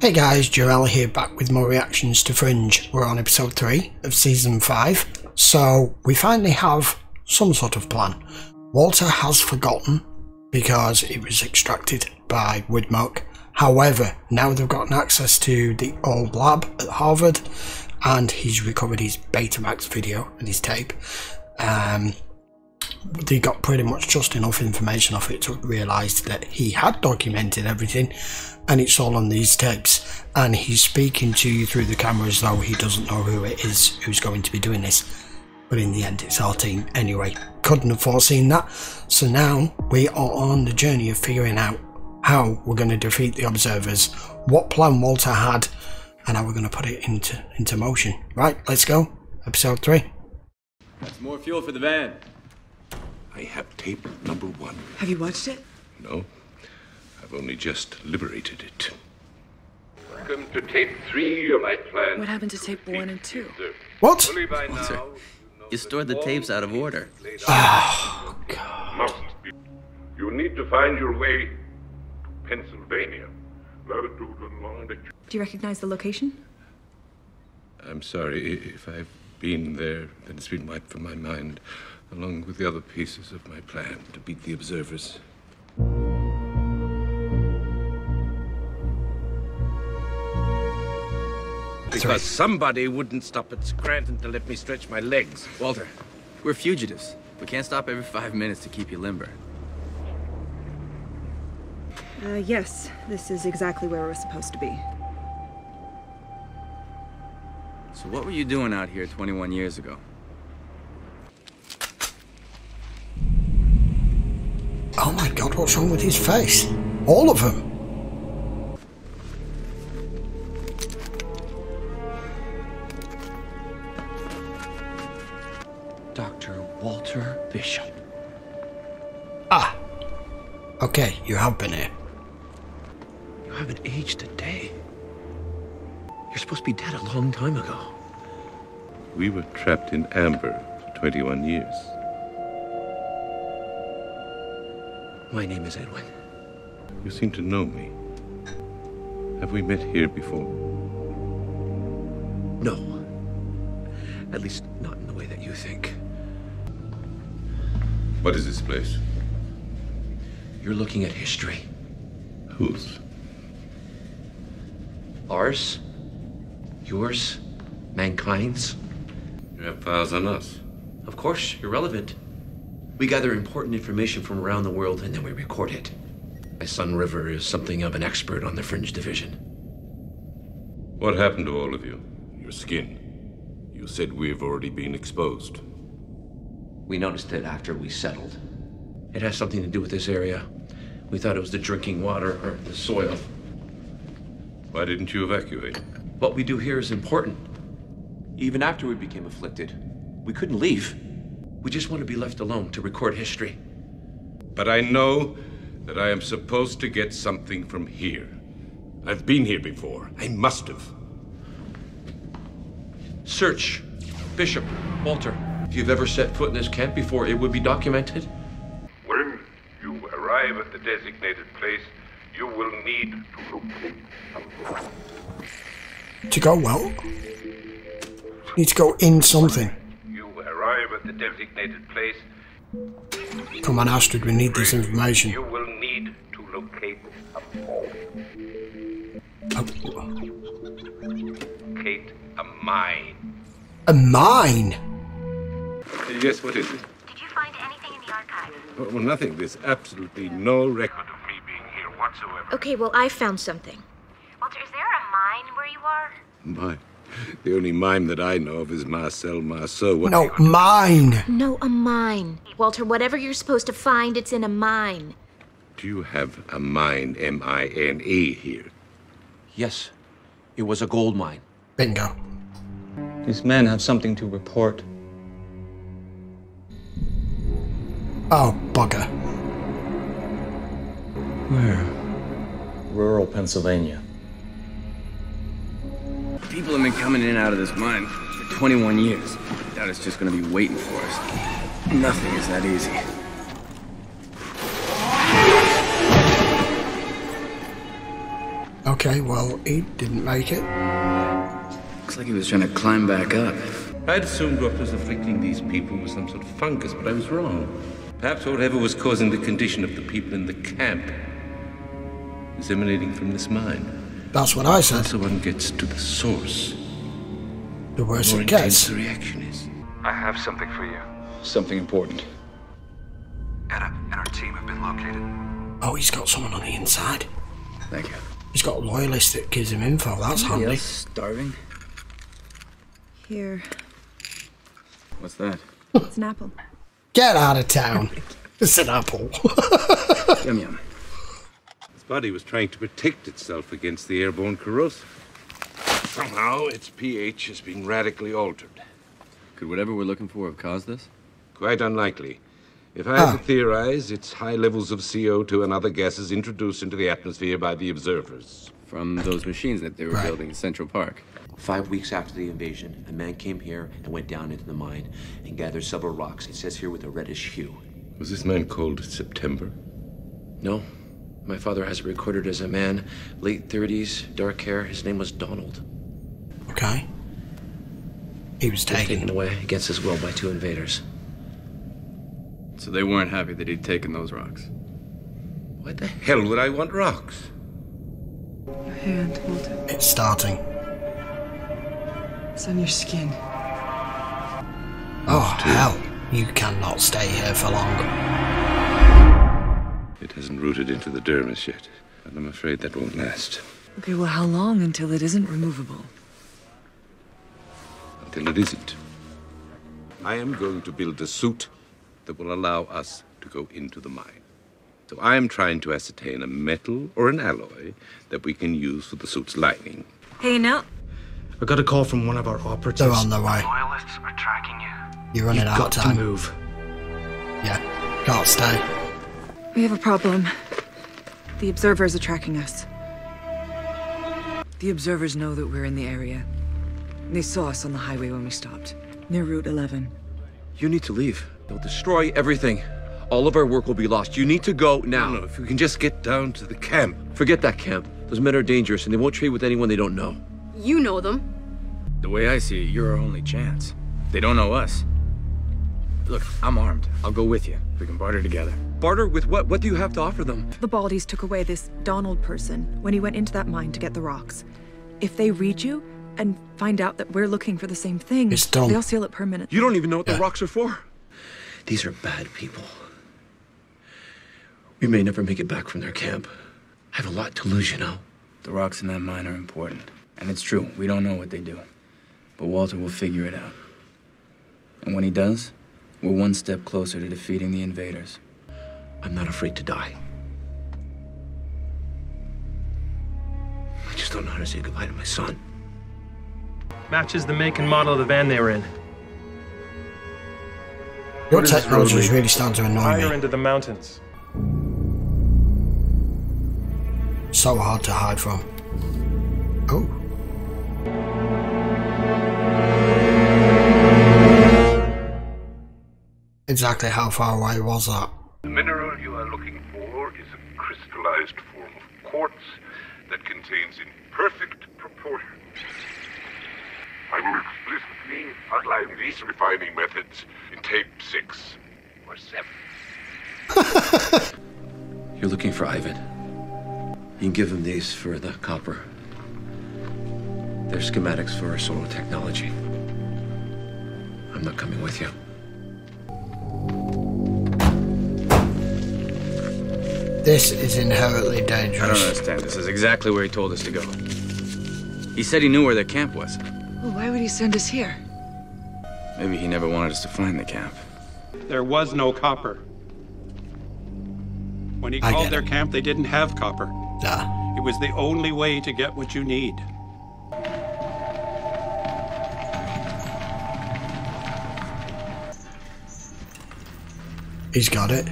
Hey guys, Jarell here, back with more reactions to Fringe. We're on episode 3 of season 5, so we finally have some sort of plan. Walter has forgotten because it was extracted by Widmark. However, now they've gotten access to the old lab at Harvard and he's recovered his Betamax video and his tape. They got pretty much just enough information off it to realise that he had documented everything and it's all on these tapes, and he's speaking to you through the camera as though he doesn't know who it is who's going to be doing this, but in the end it's our team anyway. Couldn't have foreseen that, so now we are on the journey of figuring out how we're going to defeat the observers, what plan Walter had, and how we're going to put it into motion. Right, let's go. Episode 3. That's more fuel for the van. I have tape number 1. Have you watched it? No, I've only just liberated it. Welcome to tape 3 of my plan. What happened to tape 1 and 2? What? Fully by Walter, now, you stored the tapes out of order. Oh god. Must be. You need to find your way to Pennsylvania. Latitude and longitude. Do you recognize the location? I'm sorry, if I've been there, then it's been wiped from my mind, along with the other pieces of my plan to beat the observers. Because somebody wouldn't stop at Scranton to let me stretch my legs. Walter, we're fugitives. We can't stop every 5 minutes to keep you limber. Yes. This is exactly where we're supposed to be. So what were you doing out here 21 years ago? Oh my god, what's wrong with his face? All of them. Dr. Walter Bishop. Ah. Okay, you have been here. You haven't aged a day. You're supposed to be dead a long time ago. We were trapped in amber for 21 years. My name is Edwin. You seem to know me. Have we met here before? No. At least not in the way that you think. What is this place? You're looking at history. Whose? Ours. Yours. Mankind's. You have files on us. Of course, you're relevant. We gather important information from around the world and then we record it. My son River is something of an expert on the Fringe Division. What happened to all of you? Your skin. You said we've already been exposed. We noticed it after we settled. It has something to do with this area. We thought it was the drinking water or the soil. Why didn't you evacuate? What we do here is important. Even after we became afflicted, we couldn't leave. We just want to be left alone to record history. But I know that I am supposed to get something from here. I've been here before. I must have. Search. Bishop. Walter. If you've ever set foot in this camp before, it would be documented. When you arrive at the designated place, you will need to locate To go well? Need to go in something. You arrive at the designated place. Come on, Astrid, we need this information. You will need to locate a mine. Locate a mine. A mine? Yes, what is it? Did you find anything in the archive? Well, nothing. There's absolutely no record Of me being here whatsoever. Okay, well, I found something. Walter, is there a mine where you are? Mine. The only mime that I know of is Marcel Marceau. What No, mine. No, a mine. Walter, whatever you're supposed to find, it's in a mine. Do you have a mine, M-I-N-E, here? Yes. It was a gold mine. Bingo. These men have something to report. Oh, bugger. Where? Rural Pennsylvania. People have been coming in and out of this mine for 21 years. I doubt it's just gonna be waiting for us. Nothing is that easy. Okay, well, he didn't make it. Looks like he was trying to climb back up. I'd assumed what was afflicting these people was some sort of fungus, but I was wrong. Perhaps whatever was causing the condition of the people in the camp is emanating from this mine. That's what I said. Once one gets to the source, The worse the more it intense gets. the reaction is. I have something for you. Something important. Etta and her team have been located. Oh, he's got someone on the inside. Thank you. He's got a loyalist that gives him info. That's Anybody handy. else starving? Here. What's that? It's an apple. Get out of town. It's an apple. Yum yum. Its body was trying to protect itself against the airborne corrosive. Somehow, its pH has been radically altered. Could whatever we're looking for have caused this? Quite unlikely. If I had to theorize, it's high levels of CO2 and other gases introduced into the atmosphere by the observers. From those machines that they were building in Central Park. 5 weeks after the invasion, a man came here and went down into the mine and gathered several rocks. It says here with a reddish hue. Was this man called September? No. My father has it recorded as a man, late 30s, dark hair. His name was Donald. Okay. He was Taken taken. away against his will by 2 invaders. So they weren't happy that he'd taken those rocks. Why the hell would I want rocks? Your hand, Walter. It's starting. It's on your skin. Oh, hell. You cannot stay here for long. It hasn't rooted into the dermis yet, and I'm afraid that won't last. Okay, well, how long until it isn't removable? Until it isn't. I am going to build a suit that will allow us to go into the mine. So I am trying to ascertain a metal or an alloy that we can use for the suit's lining. Hey, now. I got a call from one of our operatives. They're on their way. Loyalists are tracking you. You're running You've out got of time. to move. Yeah. Can't stay. We have a problem. The observers are tracking us. The observers know that we're in the area. They saw us on the highway when we stopped, near Route 11. You need to leave. They'll destroy everything. All of our work will be lost. You need to go now. No, if we can just get down to the camp. Forget that camp. Those men are dangerous, and they won't trade with anyone they don't know. You know them. The way I see it, you're our only chance. They don't know us. Look, I'm armed. I'll go with you. We can barter together. Barter with what? What do you have to offer them? The Baldies took away this Donald person when he went into that mine to get the rocks. If they read you and find out that we're looking for the same thing, It's done. they'll seal it permanently. You don't even know what the rocks are for. These are bad people. We may never make it back from their camp. I have a lot to lose, you know. The rocks in that mine are important. And it's true, we don't know what they do. But Walter will figure it out. And when he does, we're one step closer to defeating the invaders. I'm not afraid to die. I just don't know how to say goodbye to my son. Matches the make and model of the van they were in. Your technology is really starting to annoy Higher me. into the mountains. So hard to hide from. Oh. Exactly how far away was that? The mineral you are looking for is a crystallized form of quartz that contains in perfect proportion. I will explicitly outline these refining methods in tape 6 or 7. You're looking for Ivan. You can give him these for the copper. They're schematics for our solar technology. I'm not coming with you. This is inherently I don't dangerous. understand. This is exactly where he told us to go. He said he knew where their camp was. Well, why would he send us here? Maybe he never wanted us to find the camp. There was no copper. When he I called get their it. camp, they didn't have copper. Nah. It was the only way to get what you need. He's got it.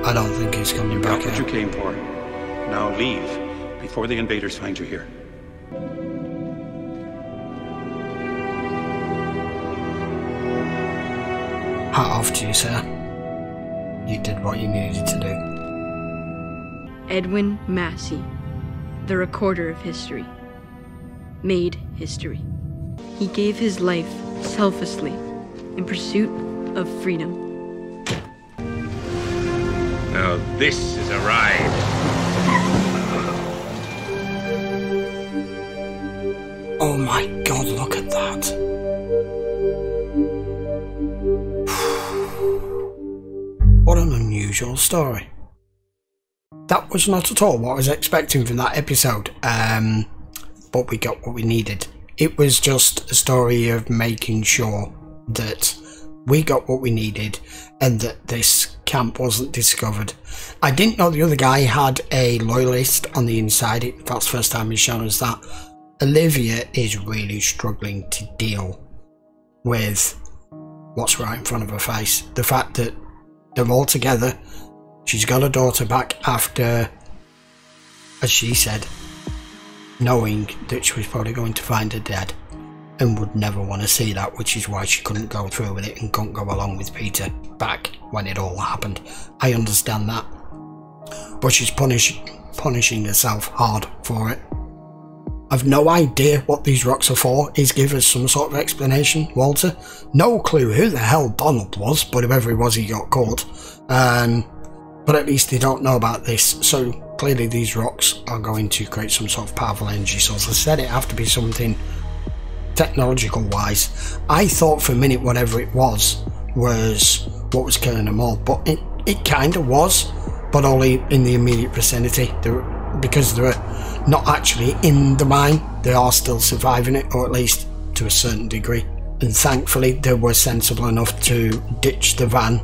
I don't think he's coming You back got what you here. came for. Now leave before the invaders find you here. Hat off to you, sir. You did what you needed to do. Edwin Massey, the recorder of history, made history. He gave his life selflessly in pursuit of freedom. Now this is a ride. Oh my god, look at that. What an unusual story. That was not at all what I was expecting from that episode, but we got what we needed. It was just a story of making sure that we got what we needed and that this camp wasn't discovered. I didn't know the other guy had a loyalist on the inside. That's the first time he's shown us that. Olivia is really struggling to deal with what's right in front of her face. The fact that they're all together. She's got her daughter back after, as she said, knowing that she was probably going to find her dead and would never want to see that, which is why she couldn't go through with it and couldn't go along with Peter back when it all happened. I understand that. But she's punishing herself hard for it. I've no idea what these rocks are for. Is give us some sort of explanation, Walter. No clue who the hell Donald was, but whoever he was, he got caught. But at least they don't know about this. So clearly these rocks are going to create some sort of powerful energy source. I said it have to be something technological wise. I thought for a minute whatever it was what was killing them all, but it kind of was, but only in the immediate vicinity. Because they were not actually in the mine, they are still surviving it, or at least to a certain degree. And thankfully they were sensible enough to ditch the van,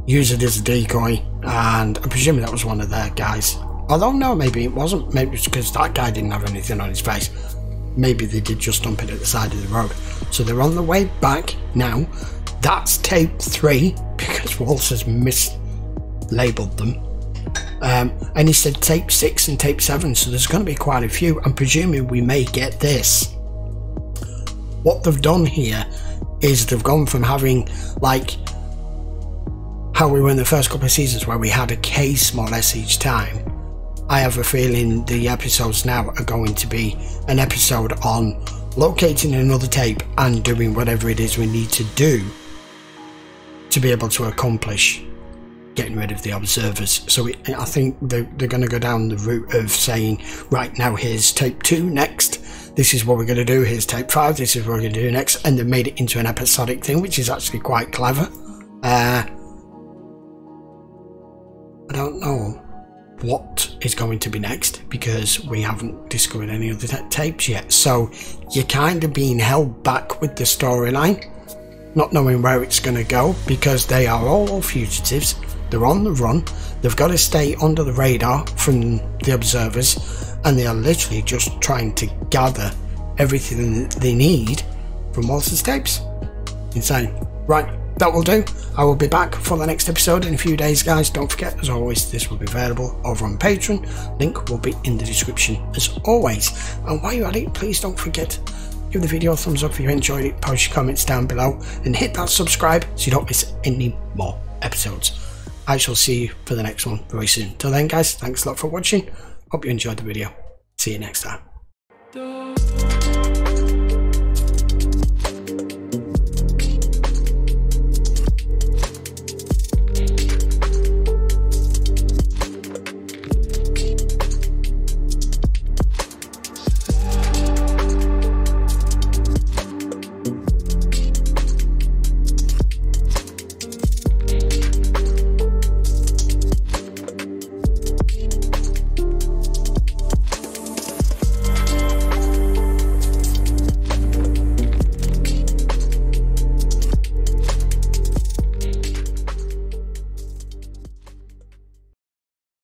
use it as a decoy, and I'm presuming that was one of their guys. Although no, maybe it wasn't. Maybe it's because that guy didn't have anything on his face. Maybe they did just dump it at the side of the road. So they're on the way back now. That's tape 3 because Walter's mislabeled them. And he said tape 6 and tape 7, so there's going to be quite a few. I'm presuming we may get this. What they've done here is they've gone from having like how we were in the first couple of seasons where we had a case more or less each time. I have a feeling the episodes now are going to be an episode on locating another tape and doing whatever it is we need to do to be able to accomplish getting rid of the observers. So I think they're going to go down the route of saying, right, now here's tape 2 next, this is what we're going to do, here's tape 5, this is what we're going to do next, and they've made it into an episodic thing, which is actually quite clever. I don't know what is going to be next because we haven't discovered any other tapes yet, so you're kind of being held back with the storyline, not knowing where it's going to go, because they are all fugitives. They're on the run, they've got to stay under the radar from the observers, and they are literally just trying to gather everything that they need from Walter's tapes. Insane. Right, that will do. I will be back for the next episode in a few days, guys. Don't forget, as always, this will be available over on Patreon. Link will be in the description as always. And while you're at it, please don't forget, give the video a thumbs up if you enjoyed it, post your comments down below, and hit that subscribe so you don't miss any more episodes. I shall see you for the next one very soon. Till then, guys, thanks a lot for watching. Hope you enjoyed the video. See you next time.